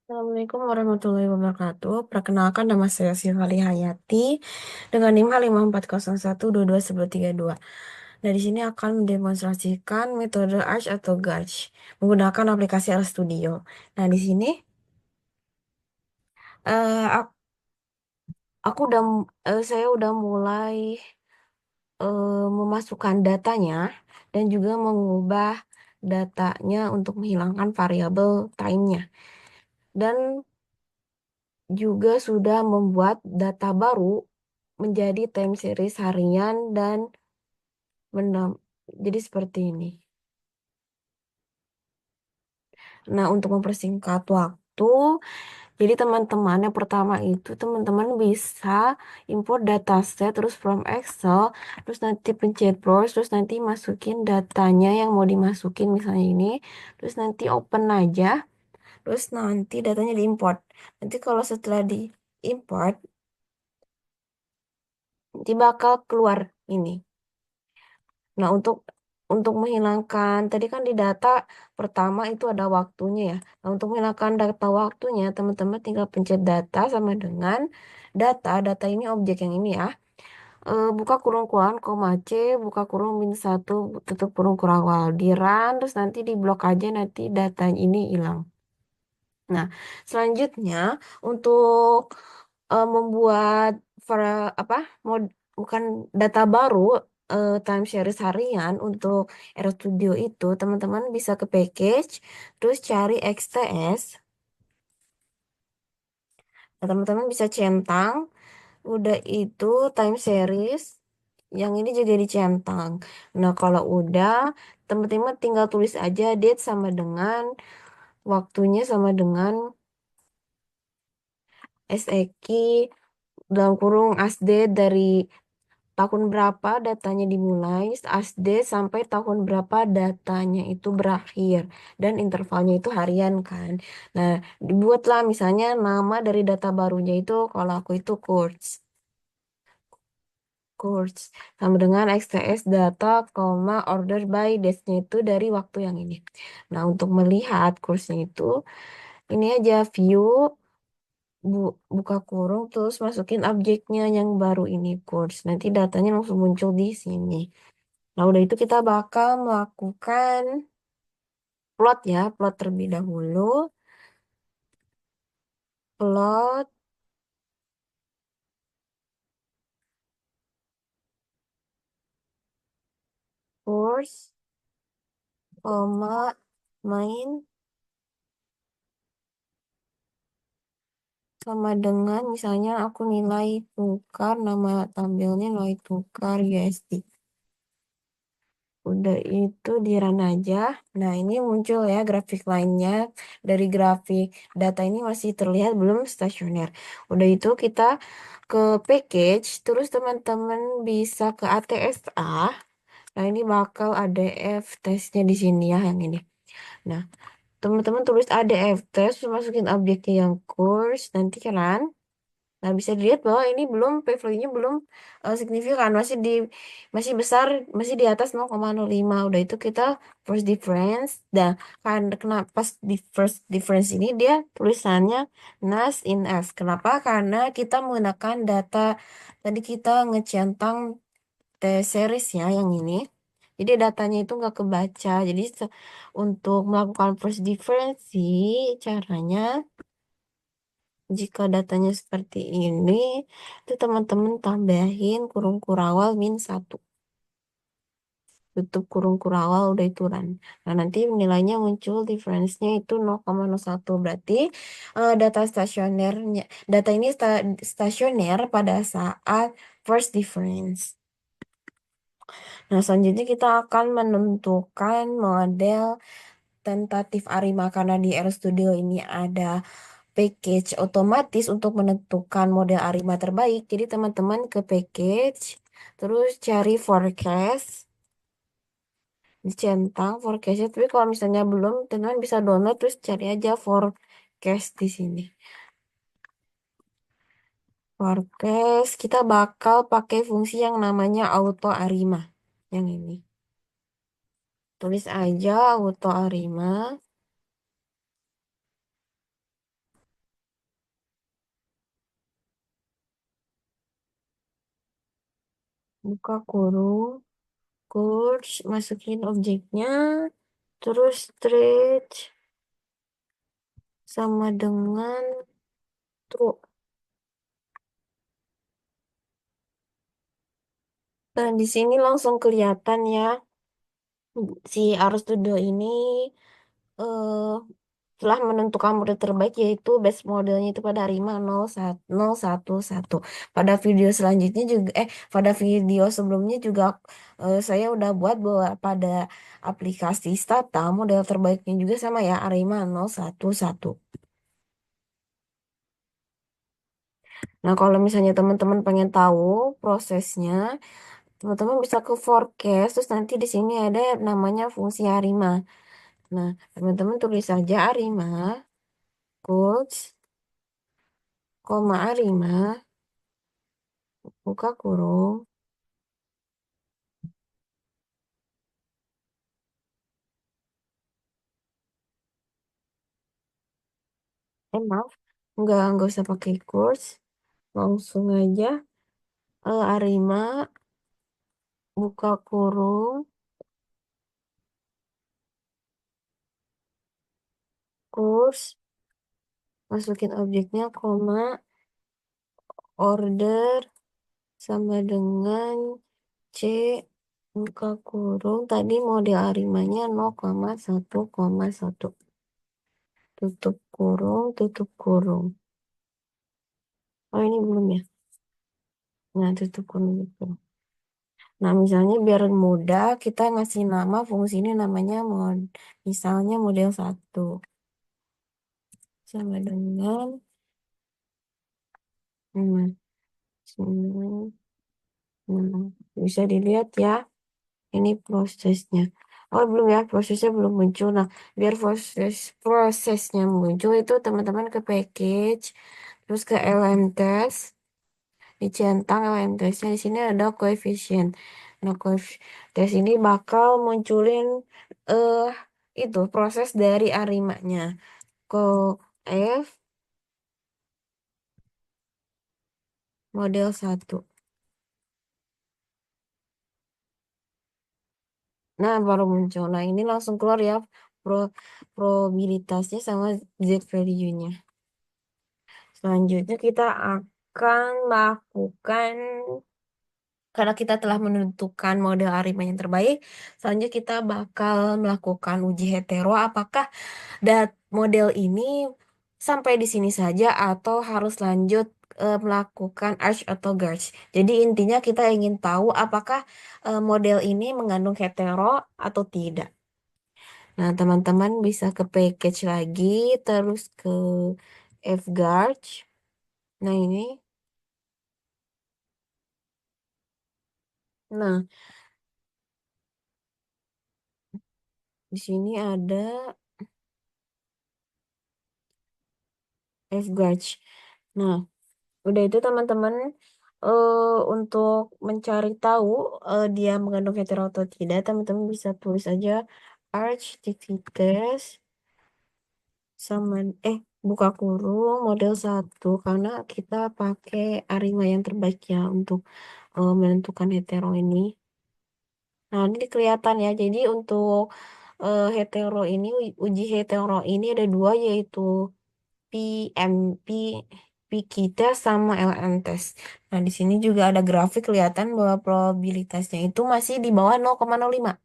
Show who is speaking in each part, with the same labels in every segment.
Speaker 1: Assalamualaikum warahmatullahi wabarakatuh. Perkenalkan nama saya Sifali Hayati dengan NIM 540122122. Nah, di sini akan mendemonstrasikan metode Arch atau Garch menggunakan aplikasi RStudio. Nah, di sini eh, ak- saya udah mulai memasukkan datanya dan juga mengubah datanya untuk menghilangkan variabel time-nya. Dan juga sudah membuat data baru menjadi time series harian dan menam- jadi seperti ini. Nah, untuk mempersingkat waktu, jadi teman-teman yang pertama itu teman-teman bisa import dataset terus from Excel, terus nanti pencet browse, terus nanti masukin datanya yang mau dimasukin misalnya ini, terus nanti open aja, terus nanti datanya diimport. Nanti kalau setelah diimport, nanti bakal keluar ini. Nah, untuk menghilangkan tadi kan di data pertama itu ada waktunya ya. Nah, untuk menghilangkan data waktunya, teman-teman tinggal pencet data sama dengan data ini objek yang ini ya. Buka kurung kuran, koma C, buka kurung -1, tutup kurung kurawal. Di run, terus nanti di blok aja nanti data ini hilang. Nah, selanjutnya untuk membuat apa mod bukan data baru time series harian untuk RStudio itu teman-teman bisa ke package terus cari XTS. Nah, teman-teman bisa centang udah itu time series yang ini juga dicentang. Nah, kalau udah teman-teman tinggal tulis aja date sama dengan waktunya sama dengan SEK dalam kurung ASD dari tahun berapa datanya dimulai, ASD sampai tahun berapa datanya itu berakhir, dan intervalnya itu harian kan. Nah, dibuatlah misalnya nama dari data barunya itu, kalau aku itu course, sama dengan XTS data, order by date-nya itu dari waktu yang ini. Nah, untuk melihat course-nya itu, ini aja view, buka kurung terus masukin objeknya yang baru ini course. Nanti datanya langsung muncul di sini. Nah, udah itu kita bakal melakukan plot ya, plot terlebih dahulu. Plot course, koma, main sama dengan misalnya aku nilai tukar, nama tampilnya nilai tukar USD. Udah itu di run aja. Nah, ini muncul ya grafik lainnya. Dari grafik data ini masih terlihat belum stasioner. Udah itu kita ke package, terus teman-teman bisa ke ATSA. Nah, ini bakal ADF tesnya di sini ya, yang ini. Nah, teman-teman tulis ADF tes, terus masukin objeknya yang course, nanti kan. Nah, bisa dilihat bahwa ini belum p-value-nya belum signifikan, masih besar, masih di atas 0,05. Udah itu kita first difference. Dan kan kenapa pas di first difference ini dia tulisannya NAS in F. Kenapa? Karena kita menggunakan data tadi kita ngecentang T-series ya yang ini. Jadi datanya itu nggak kebaca. Jadi untuk melakukan first difference caranya jika datanya seperti ini, itu teman-teman tambahin kurung kurawal -1. Tutup kurung kurawal udah itu run. Nah, nanti nilainya muncul difference-nya itu 0,01. Berarti data ini stasioner pada saat first difference. Nah, selanjutnya kita akan menentukan model tentatif ARIMA karena di RStudio ini ada package otomatis untuk menentukan model ARIMA terbaik. Jadi teman-teman ke package, terus cari forecast, dicentang forecastnya. Tapi kalau misalnya belum, teman-teman bisa download terus cari aja forecast di sini. Forecast kita bakal pakai fungsi yang namanya auto ARIMA yang ini. Tulis aja auto ARIMA. buka kurung, course, masukin objeknya, terus stretch sama dengan true. Dan di sini langsung kelihatan ya, si arus Studio ini eh telah menentukan model terbaik yaitu base modelnya itu pada RIMA 0111. Pada video selanjutnya juga pada video sebelumnya juga saya udah buat bahwa pada aplikasi Stata model terbaiknya juga sama ya ARIMA 011. Nah, kalau misalnya teman-teman pengen tahu prosesnya, teman-teman bisa ke forecast terus nanti di sini ada namanya fungsi ARIMA. Nah, teman-teman tulis saja ARIMA quotes koma ARIMA buka kurung. Maaf, nggak usah pakai quotes, langsung aja Arima buka kurung, quotes, masukin objeknya, koma, order, sama dengan C, buka kurung, tadi model Arimanya 0,1,1. Tutup kurung, tutup kurung. Oh, ini belum ya? Nah, tutup kurung, tutup kurung. Nah, misalnya biar mudah, kita ngasih nama fungsi ini namanya misalnya model satu. Sama dengan hmm, hmm, bisa dilihat ya, ini prosesnya. Oh, belum ya, prosesnya belum muncul. Nah, biar prosesnya muncul itu teman-teman ke package, terus ke LM test, dicentang LM testnya di sini ada koefisien. Nah, tes ini bakal munculin eh itu proses dari arimanya. Ko F model satu. Nah, baru muncul. Nah, ini langsung keluar ya pro probabilitasnya sama Z value-nya. Selanjutnya kita akan melakukan, karena kita telah menentukan model ARIMA yang terbaik, selanjutnya kita bakal melakukan uji hetero apakah model ini sampai di sini saja atau harus lanjut melakukan arch atau gauge. Jadi intinya kita ingin tahu apakah model ini mengandung hetero atau tidak. Nah, teman-teman bisa ke package lagi, terus ke F-Guard. Nah, ini. Nah, di sini ada F-Guard. Nah, udah itu teman-teman untuk mencari tahu dia mengandung hetero atau tidak, teman-teman bisa tulis aja Arch test sama buka kurung model satu karena kita pakai Arima yang terbaik ya untuk menentukan hetero ini. Nah, ini kelihatan ya. Jadi untuk hetero ini, uji hetero ini ada dua yaitu PMP, kita sama LM test. Nah, di sini juga ada grafik kelihatan bahwa probabilitasnya itu masih di bawah 0,05.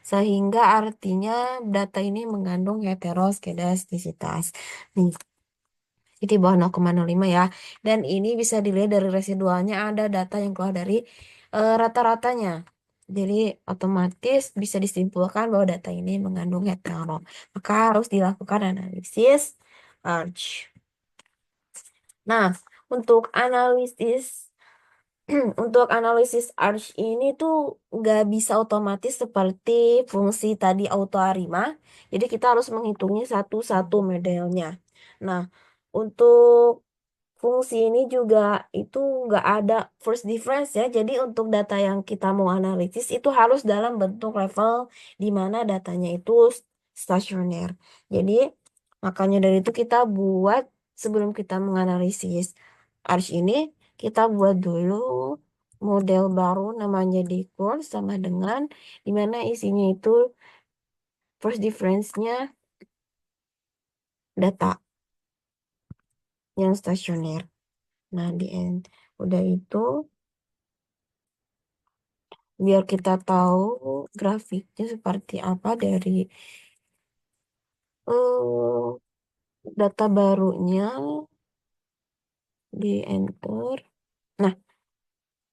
Speaker 1: Sehingga artinya data ini mengandung heteroskedastisitas. Nih, jadi bawah 0,05 ya. Dan ini bisa dilihat dari residualnya ada data yang keluar dari rata-ratanya. Jadi otomatis bisa disimpulkan bahwa data ini mengandung hetero. Maka harus dilakukan analisis arch. Nah, untuk analisis untuk analisis arch ini tuh nggak bisa otomatis seperti fungsi tadi auto arima. Jadi kita harus menghitungnya satu-satu modelnya. Nah, untuk fungsi ini juga itu nggak ada first difference ya. Jadi untuk data yang kita mau analisis itu harus dalam bentuk level di mana datanya itu stasioner. Jadi makanya dari itu kita buat sebelum kita menganalisis arch ini kita buat dulu model baru namanya decor sama dengan dimana isinya itu first difference-nya data yang stasioner. Nah, di end udah itu biar kita tahu grafiknya seperti apa dari eh, data barunya di enter. Nah,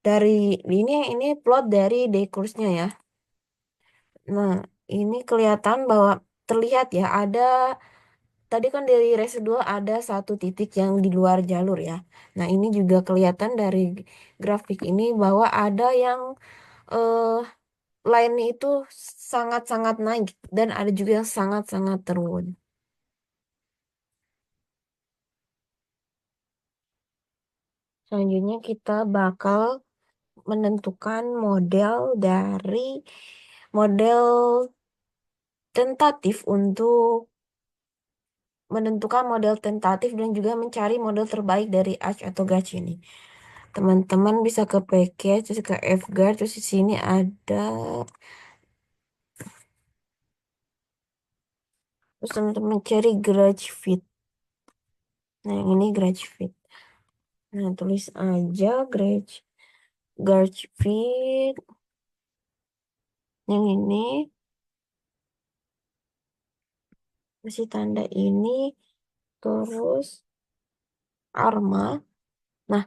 Speaker 1: dari ini plot dari decursnya ya. Nah, ini kelihatan bahwa terlihat ya ada tadi kan dari residual ada satu titik yang di luar jalur ya. Nah, ini juga kelihatan dari grafik ini bahwa ada yang eh line itu sangat-sangat naik dan ada juga yang sangat-sangat turun. Selanjutnya kita bakal menentukan model tentatif untuk menentukan model tentatif dan juga mencari model terbaik dari Arch atau Gauge ini. Teman-teman bisa ke package, terus ke Fguard, terus di sini ada, terus teman-teman cari Grudge Fit. Nah, yang ini Grudge Fit. Nah, tulis aja Grudge Fit. Yang ini, kasih tanda ini, terus Arma. Nah,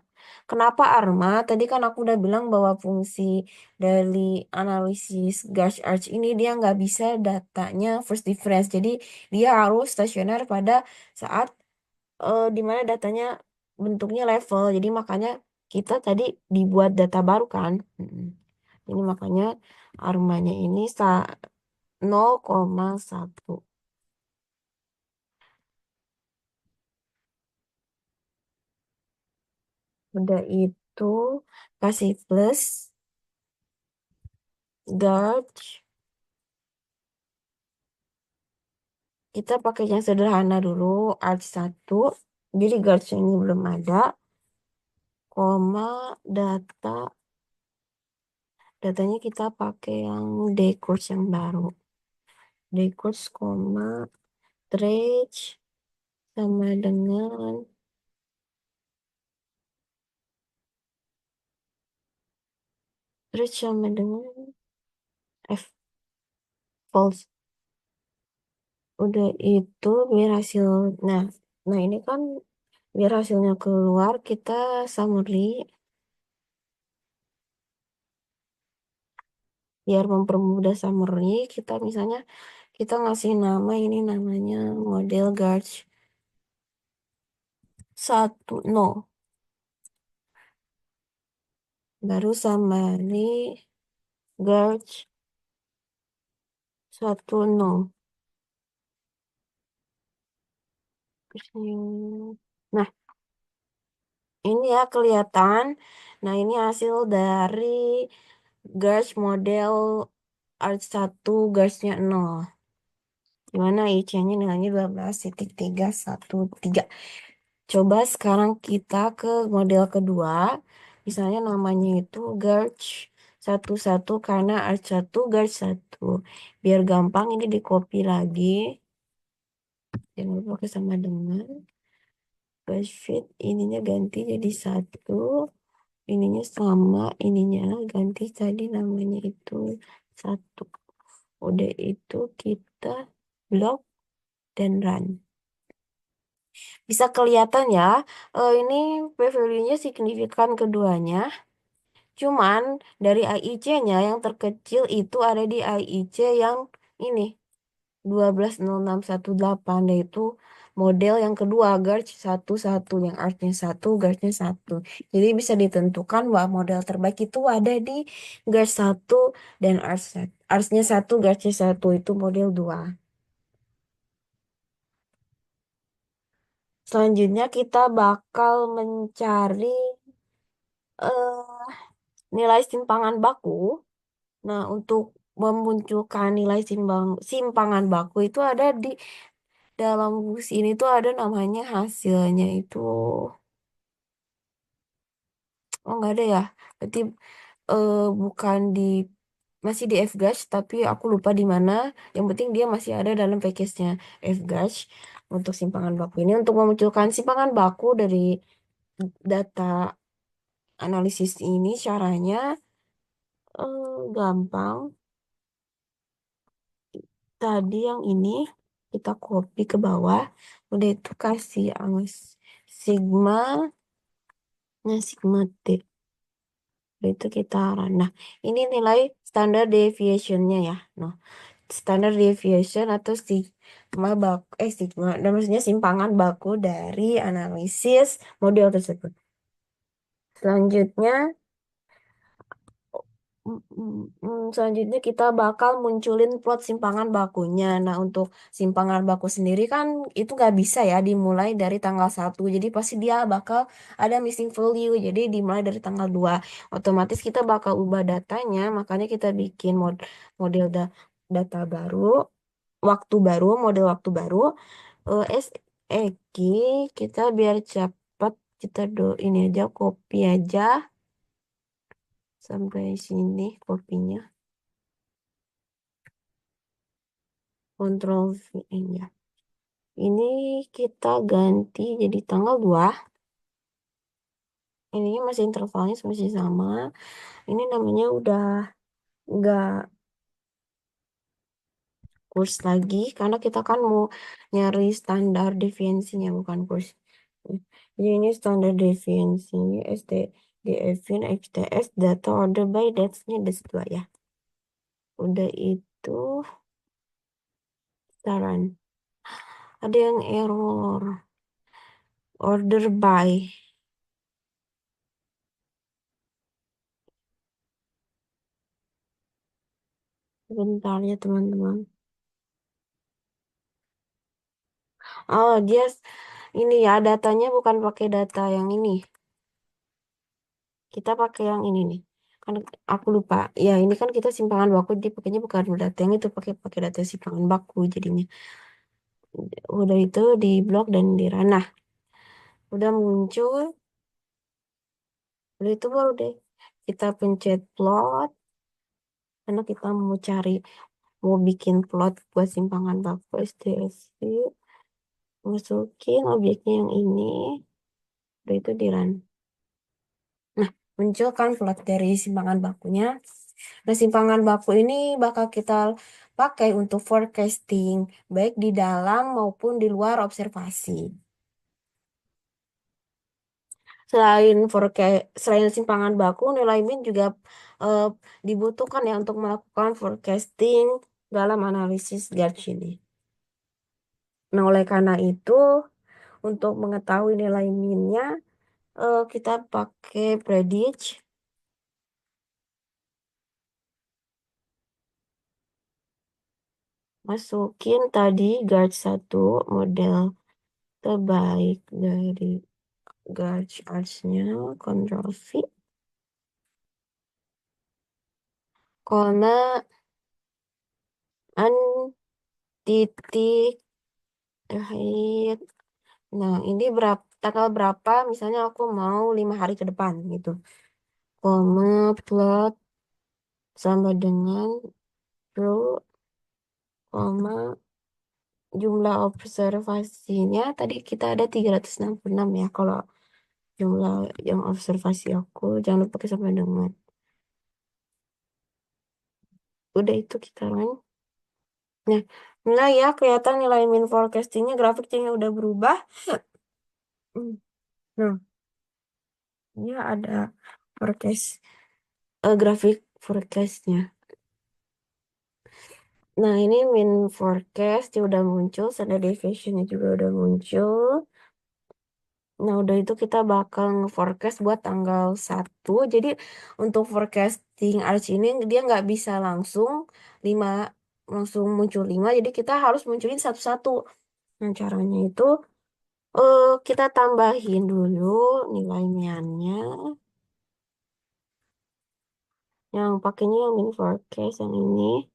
Speaker 1: kenapa ARMA? Tadi kan aku udah bilang bahwa fungsi dari analisis Gauge Arch ini dia nggak bisa datanya first difference. Jadi dia harus stasioner pada saat di mana datanya bentuknya level. Jadi makanya kita tadi dibuat data baru kan. Ini makanya ARMA-nya ini 0,1. Udah itu kasih plus Gauge. Kita pakai yang sederhana dulu, Arch 1. Jadi guards ini belum ada, koma, data. Datanya kita pakai yang decors yang baru. Decors, koma, stretch, sama dengan, stretch sama dengan F, false. Udah itu biar hasil, nah, nah ini kan biar hasilnya keluar, kita summary, biar mempermudah summary, kita misalnya kita ngasih nama ini namanya model guards satu nol baru summary guards satu nol. Nah, ini ya kelihatan. Nah, ini hasil dari guards model art satu guardsnya nol. Gimana IC-nya nilainya 12,313. Coba sekarang kita ke model kedua. Misalnya namanya itu Garch 11 karena Arch 1 Garch 1. Biar gampang ini di copy lagi. Jangan lupa pakai sama dengan Garch Fit. Ininya ganti jadi 1. Ininya sama. Ininya ganti tadi namanya itu 1. Udah itu kita blok dan run. Bisa kelihatan ya, ini p-value-nya signifikan keduanya. Cuman dari AIC-nya yang terkecil itu ada di AIC yang ini 120618 yaitu model yang kedua Garch 11 yang artnya 1, Garch-nya 1. Jadi bisa ditentukan bahwa model terbaik itu ada di Garch 1 dan Arch-nya 1, Garch-nya 1 itu model 2. Selanjutnya kita bakal mencari eh, nilai simpangan baku. Nah, untuk memunculkan nilai simpangan baku itu ada di dalam fungsi ini tuh ada namanya hasilnya itu. Oh, nggak ada ya. Berarti bukan di masih di Fgash, tapi aku lupa di mana. Yang penting dia masih ada dalam package-nya Fgash untuk simpangan baku ini untuk memunculkan simpangan baku dari data analisis ini caranya gampang. Tadi yang ini kita copy ke bawah, udah itu kasih angka sigma, nah sigma T. Udah itu kita run. Nah, ini nilai standar deviation-nya ya. Nah, standar deviation atau sigma baku, sigma, dan maksudnya simpangan baku dari analisis model tersebut. Selanjutnya, selanjutnya kita bakal munculin plot simpangan bakunya. Nah, untuk simpangan baku sendiri kan itu nggak bisa ya dimulai dari tanggal 1. Jadi pasti dia bakal ada missing value. Jadi dimulai dari tanggal 2. Otomatis kita bakal ubah datanya, makanya kita bikin model data baru, waktu baru, model waktu baru. SEG kita biar cepat kita ini aja copy aja sampai sini kopinya. Kontrol V ya. Ini kita ganti jadi tanggal 2. Ini masih intervalnya masih sama. Ini namanya udah nggak kurs lagi karena kita kan mau nyari standar deviasinya bukan kurs. Jadi ini standar deviasi ST Devin XTS data order by dates-nya -2 ya. Udah itu saran. Ada yang error. Order by. Bentar ya teman-teman. Oh, dia ini ya datanya bukan pakai data yang ini. Kita pakai yang ini nih. Kan aku lupa. Ya, ini kan kita simpangan baku jadi pakainya bukan data yang itu pakai pakai data simpangan baku jadinya. Udah itu di blok dan di ranah. Udah muncul. Udah itu baru deh kita pencet plot karena kita mau bikin plot buat simpangan baku SDSC. Masukin objeknya yang ini. Udah itu di run. Nah, muncul kan plot dari simpangan bakunya. Nah, simpangan baku ini bakal kita pakai untuk forecasting, baik di dalam maupun di luar observasi. Selain simpangan baku, nilai min juga eh, dibutuhkan ya untuk melakukan forecasting dalam analisis Gauge ini. Nah, oleh karena itu, untuk mengetahui nilai minnya, kita pakai predict. Masukin tadi Guard 1 model terbaik dari Gauge Arts-nya, Ctrl V, koma, an, titik, akhir. Nah, ini tanggal berapa, misalnya aku mau 5 hari ke depan gitu. Koma, plot, sama dengan row, koma, jumlah observasinya, tadi kita ada 366 ya, kalau jumlah yang observasi aku, jangan lupa pakai sampai dengan. Udah itu kita run. Nah, mulai ya kelihatan nilai min forecastingnya grafiknya udah berubah. Hmm. Nah, ini ada forecast grafik forecastnya. Nah, ini min forecast ya udah muncul, standard deviationnya juga udah muncul. Nah, udah itu kita bakal nge-forecast buat tanggal 1. Jadi, untuk forecasting Arch ini dia nggak bisa lima langsung muncul 5. Jadi, kita harus munculin satu-satu. Nah, caranya itu kita tambahin dulu nilai miannya. Yang pakainya yang min forecast yang ini.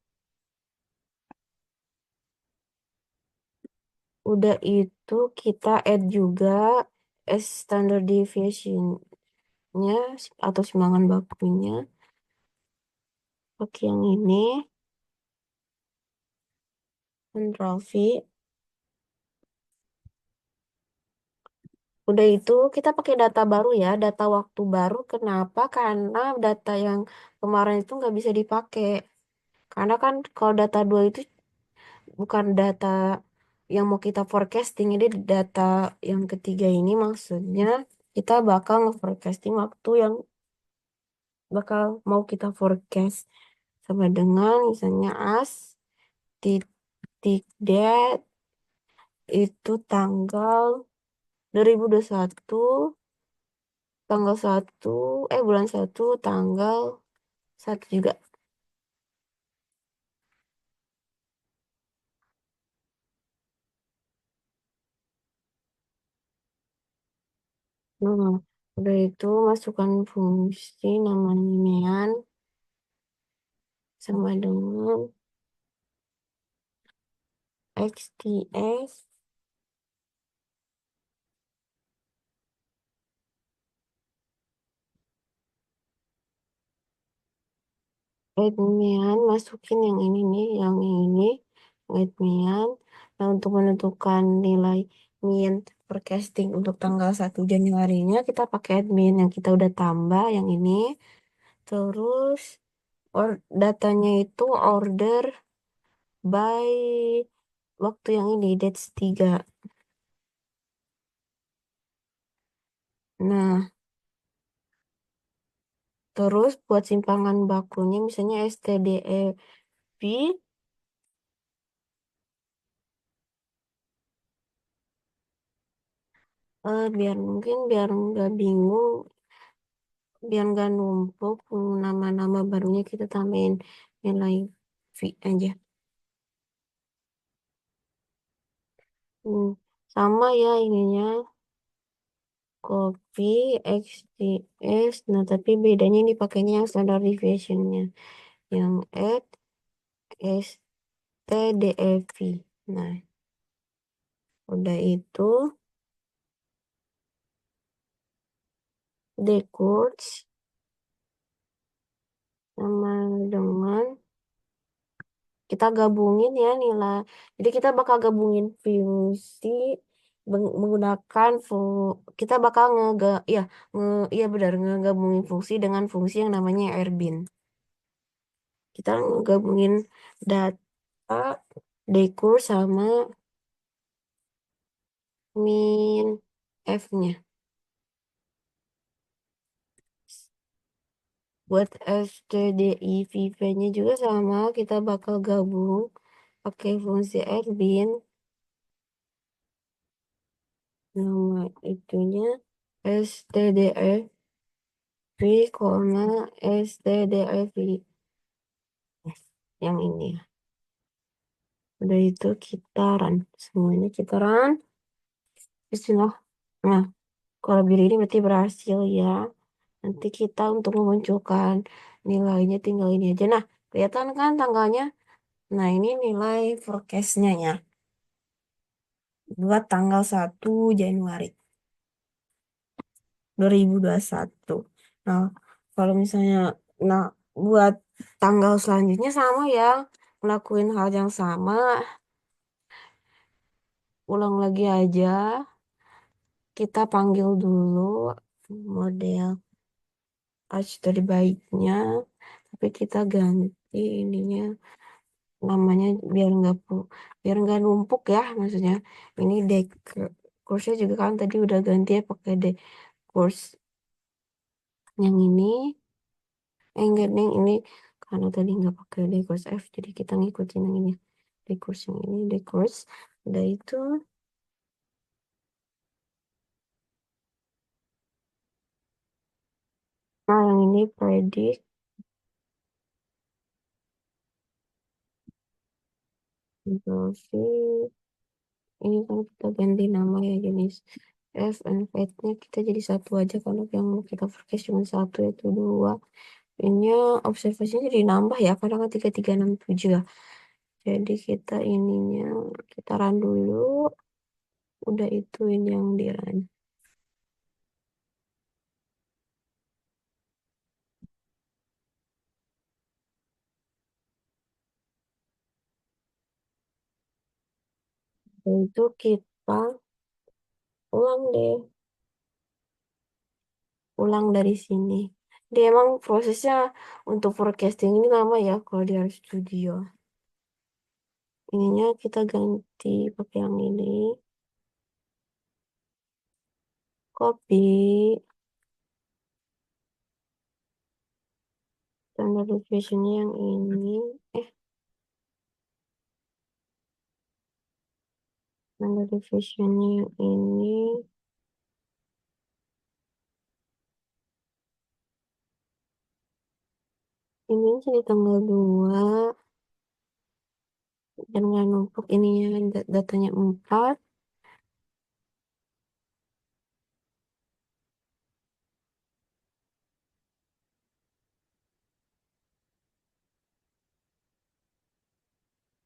Speaker 1: Udah itu kita add juga standard deviation. nya atau simpangan bakunya pakai yang ini, Ctrl V. Udah itu kita pakai data baru ya, data waktu baru. Kenapa? Karena data yang kemarin itu nggak bisa dipakai. Karena kan kalau data dua itu bukan data yang mau kita forecasting. Jadi data yang ketiga ini maksudnya kita bakal nge-forecasting waktu yang bakal mau kita forecast. Sama dengan misalnya as titik dat itu tanggal 2021 tanggal satu bulan satu tanggal satu juga. Nah, udah itu masukkan fungsi namanya mean sama dengan xts add mean, masukin yang ini nih, yang ini add mean. Nah, untuk menentukan nilai mean forecasting untuk tanggal 1 Januari-nya kita pakai add mean yang kita udah tambah yang ini. Terus datanya itu order by waktu yang ini dates 3. Nah, terus buat simpangan bakunya misalnya stdep, biar mungkin biar nggak bingung, biar nggak numpuk nama-nama barunya kita tambahin nilai V aja. Hmm, sama ya ininya copy xts. Nah, tapi bedanya ini pakainya yang standard deviationnya yang add stdef. Nah, udah itu decodes sama dengan kita gabungin ya nilai. Jadi kita bakal gabungin fungsi menggunakan kita bakal ya iya benar ngegabungin fungsi dengan fungsi yang namanya rbin. Kita gabungin data dekur sama min f-nya. Buat stdivv-nya juga sama, kita bakal gabung pakai fungsi rbin. Nama itunya stdf V, STDIV. Yang ini. Udah itu kita run. Semuanya kita run. Bismillah. Nah, kalau biru ini berarti berhasil ya. Nanti kita untuk memunculkan nilainya tinggal ini aja. Nah, kelihatan kan tanggalnya? Nah, ini nilai forecast-nya ya. Buat tanggal 1 Januari 2021. Nah, kalau misalnya, nah, buat tanggal selanjutnya sama ya. Ngelakuin hal yang sama. Ulang lagi aja. Kita panggil dulu model arch terbaiknya. Tapi kita ganti ininya namanya biar nggak numpuk ya maksudnya. Ini course-nya juga kan tadi udah ganti ya pakai course yang ini. Enggak nih ini karena tadi nggak pakai course F jadi kita ngikutin yang ini. Course yang ini course. Udah itu. Nah yang ini predict. Control V. Ini kan kita ganti nama ya jenis F and nya kita jadi satu aja karena yang mau kita forecast cuma satu yaitu dua. Ini observasinya jadi nambah ya karena kan 3367 ya. Jadi kita ininya kita run dulu. Udah itu ini yang di run. Itu kita ulang deh, ulang dari sini. Dia emang prosesnya untuk forecasting ini lama ya kalau di R Studio. Ininya kita ganti pakai yang ini. Copy. Standard deviationnya yang ini. Eh, standard deviationnya yang ini. Ini jadi tanggal 2. Dan nggak numpuk ininya datanya 4.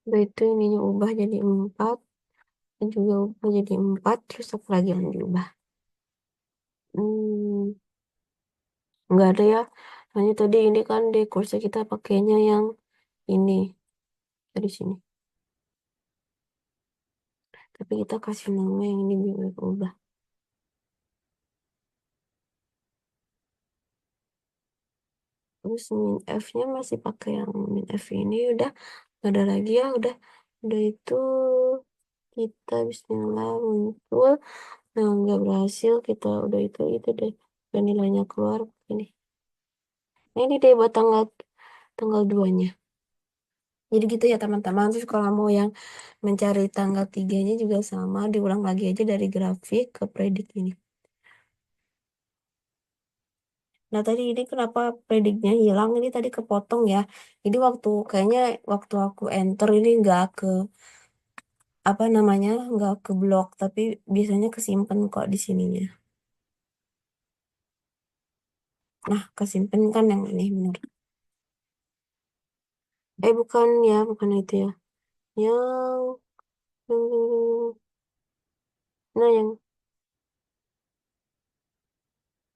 Speaker 1: Udah itu ininya ubah jadi 4. Dan juga ubah jadi 4. Terus apa lagi yang diubah? Hmm, nggak ada ya. Hanya tadi ini kan di kursnya kita pakainya yang ini. Dari sini. Tapi kita kasih nama yang ini biar ubah. Terus min F-nya masih pakai yang min F ini. Udah. Nggak ada lagi ya. Udah itu kita bismillah muncul. Nah, nggak berhasil. Kita udah itu deh. Dan nilainya keluar. Ini. Nah, ini deh buat tanggal 2-nya. Jadi gitu ya teman-teman. Terus kalau mau yang mencari tanggal 3-nya juga sama. Diulang lagi aja dari grafik ke predik ini. Nah tadi ini kenapa prediknya hilang? Ini tadi kepotong ya. Jadi kayaknya waktu aku enter ini nggak ke apa namanya nggak ke blok. Tapi biasanya kesimpan kok di sininya. Nah kesimpan kan yang ini bener. Bukan ya, bukan itu ya. Yang, nah yang,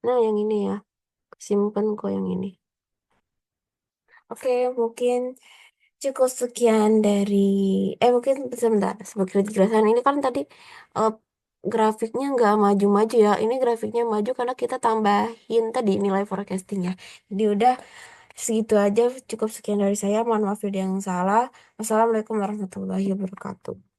Speaker 1: nah yang ini ya. Simpen kok yang ini. Oke, mungkin cukup sekian dari mungkin sebentar sebagai penjelasan ini kan tadi eh, grafiknya nggak maju-maju ya. Ini grafiknya maju karena kita tambahin tadi nilai forecastingnya. Jadi udah segitu aja cukup sekian dari saya. Mohon maaf ada yang salah. Wassalamualaikum warahmatullahi wabarakatuh.